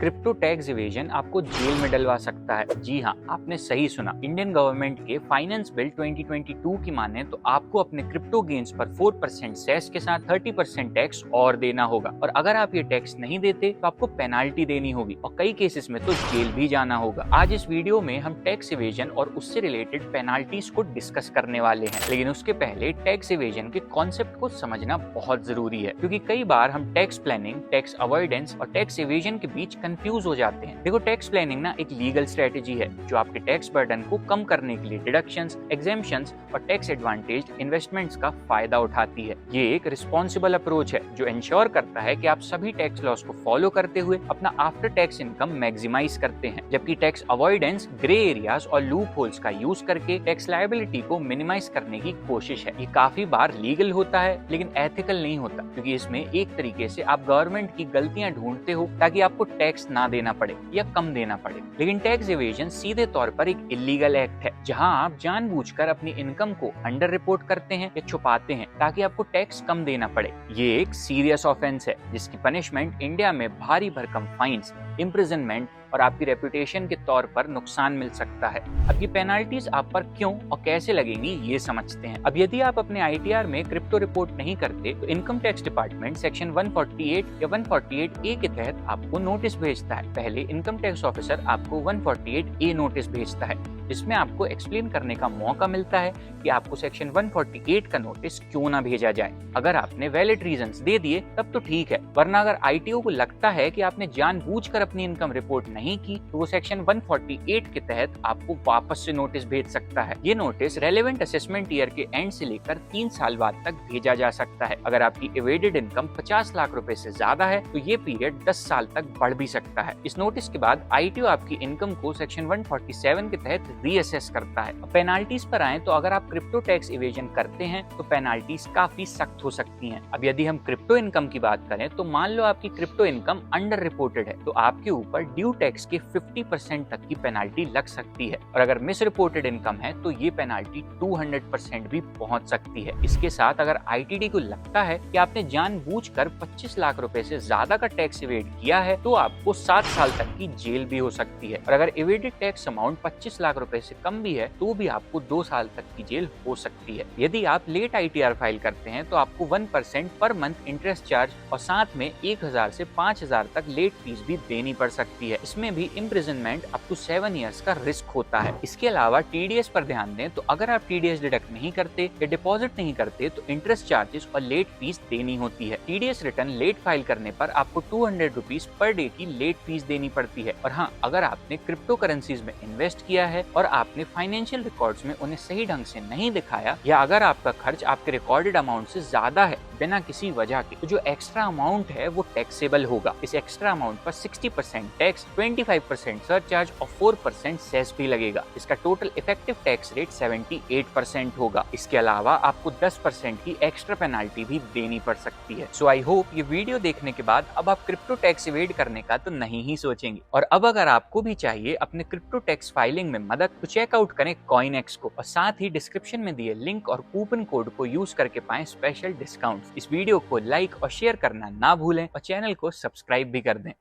Crypto tax evasion आपको jail में डलवा सकता है। जी हाँ, आपने सही सुना। इंडियन गवर्नमेंट के फाइनेंस बिल 2022 की माने तो आपको अपने क्रिप्टो गेन्स पर 4% सेस के साथ 30% टैक्स और देना होगा, और अगर आप ये टैक्स नहीं देते तो आपको पेनाल्टी देनी होगी और कई केसेस में तो जेल भी जाना होगा। आज इस वीडियो में हम टैक्स इवेजन और उससे रिलेटेड पेनाल्टीज को डिस्कस करने वाले हैं, लेकिन उसके पहले टैक्स इवेजन के कॉन्सेप्ट को समझना बहुत जरूरी है, क्योंकि कई बार हम टैक्स प्लानिंग, टैक्स अवॉइडेंस और टैक्स इवेजन के बीच कंफ्यूज हो जाते हैं। देखो, टैक्स प्लानिंग ना एक लीगल स्ट्रेटेजी है जो आपके टैक्स बर्डन को कम करने के लिए डिडक्शंस, एग्जेम्पशंस और टैक्स एडवांटेज इन्वेस्टमेंट्स का फायदा उठाती है। ये एक रिस्पॉन्सिबल अप्रोच है जो इंश्योर करता है कि आप सभी टैक्स लॉस को फॉलो करते हुए अपना आफ्टर टैक्स इनकम मैक्सिमाइज करते हैं, जबकि टैक्स अवॉइडेंस ग्रे एरियाज और लूप होल्स का यूज करके टैक्स लायबिलिटी को मिनिमाइज करने की कोशिश है। ये काफी बार लीगल होता है लेकिन एथिकल नहीं होता, क्योंकि इसमें एक तरीके से आप गवर्नमेंट की गलतियां ढूंढते हो ताकि आपको टैक्स ना देना पड़े या कम देना पड़े। लेकिन टैक्स इवेजन सीधे तौर पर एक इलीगल एक्ट है जहां आप जानबूझकर अपनी इनकम को अंडर रिपोर्ट करते हैं या छुपाते हैं ताकि आपको टैक्स कम देना पड़े। ये एक सीरियस ऑफेंस है जिसकी पनिशमेंट इंडिया में भारी भरकम फाइन्स, इम्प्रिजनमेंट और आपकी रेपुटेशन के तौर पर नुकसान मिल सकता है। अब ये पेनाल्टीज आप पर क्यों और कैसे लगेंगी ये समझते हैं। अब यदि आप अपने आईटीआर में क्रिप्टो रिपोर्ट नहीं करते तो इनकम टैक्स डिपार्टमेंट सेक्शन 148 या 148A के तहत आपको नोटिस भेजता है। पहले इनकम टैक्स ऑफिसर आपको 148A नोटिस भेजता है, जिसमें आपको एक्सप्लेन करने का मौका मिलता है कि आपको सेक्शन 148 का नोटिस क्यों ना भेजा जाए। अगर आपने वैलिड रीजंस दे दिए तब तो ठीक है, वरना अगर आईटीओ को लगता है कि आपने जानबूझकर अपनी इनकम रिपोर्ट नहीं की तो वो सेक्शन 148 के तहत आपको वापस से नोटिस भेज सकता है। ये नोटिस रेलेवेंट असेसमेंट ईयर के एंड से लेकर 3 साल बाद तक भेजा जा सकता है। अगर आपकी एवेडेड इनकम 50 लाख रुपए से ज्यादा है तो ये पीरियड 10 साल तक बढ़ भी सकता है। इस नोटिस के बाद आईटीओ आपकी इनकम को सेक्शन 147 के तहत रीअसेस करता है। पेनाल्टीज पर आए तो अगर आप क्रिप्टो टैक्स इवेजन करते हैं तो पेनाल्टीज काफी सख्त हो सकती हैं। अब यदि हम क्रिप्टो इनकम की बात करें तो मान लो आपकी क्रिप्टो इनकम अंडर रिपोर्टेड है तो आपके ऊपर ड्यू टैक्स के 50% तक की पेनाल्टी लग सकती है, और अगर मिस रिपोर्टेड इनकम है तो ये पेनाल्टी 200% भी पहुंच सकती है। इसके साथ अगर आईटीडी को लगता है कि आपने जानबूझकर 25 लाख रुपए से ज्यादा का टैक्स इवेड किया है तो आपको 7 साल तक की जेल भी हो सकती है, और अगर इवेडेड टैक्स अमाउंट 25 लाख रुपए से कम भी है तो भी आपको 2 साल तक की जेल हो सकती है। यदि आप लेट आईटीआर फाइल करते हैं तो आपको 1% पर मंथ इंटरेस्ट चार्ज और साथ में 1000 से 5000 तक लेट फीस भी देनी पड़ सकती है। इसमें भी इम्प्रिजनमेंट अप टू 7 इयर्स का रिस्क होता है। इसके अलावा टीडीएस पर ध्यान दें तो अगर आप टीडीएस डिडक्ट नहीं करते या डिपॉजिट नहीं करते तो इंटरेस्ट चार्जेस और लेट फीस देनी होती है। टीडीएस रिटर्न लेट फाइल करने पर आपको 200 रुपीज पर डे की लेट फीस देनी पड़ती है। और हाँ, अगर आपने क्रिप्टो करेंसीज में इन्वेस्ट किया है और आपने फाइनेंशियल रिकॉर्ड्स में उन्हें सही ढंग से नहीं दिखाया, या अगर आपका खर्च आपके रिकॉर्डेड अमाउंट से ज्यादा है बिना किसी वजह के, तो जो एक्स्ट्रा अमाउंट है वो टैक्सेबल होगा। इस एक्स्ट्रा अमाउंट पर 60% टैक्स, 25% सरचार्ज और 4% सेस भी लगेगा। इसका टोटल इफेक्टिव टैक्स रेट 78% होगा। इसके अलावा आपको 10% की एक्स्ट्रा पेनाल्टी भी देनी पड़ सकती है। सो आई होप ये वीडियो देखने के बाद अब आप क्रिप्टो टैक्स इवेड करने का तो नहीं ही सोचेंगे। और अब अगर आपको भी चाहिए अपने क्रिप्टो टैक्स फाइलिंग में मदद तो चेकआउट करें कॉइनएक्स को, और साथ ही डिस्क्रिप्शन में दिए लिंक और कूपन कोड को यूज करके पाएं स्पेशल डिस्काउंट। इस वीडियो को लाइक और शेयर करना ना भूलें और चैनल को सब्सक्राइब भी कर दें।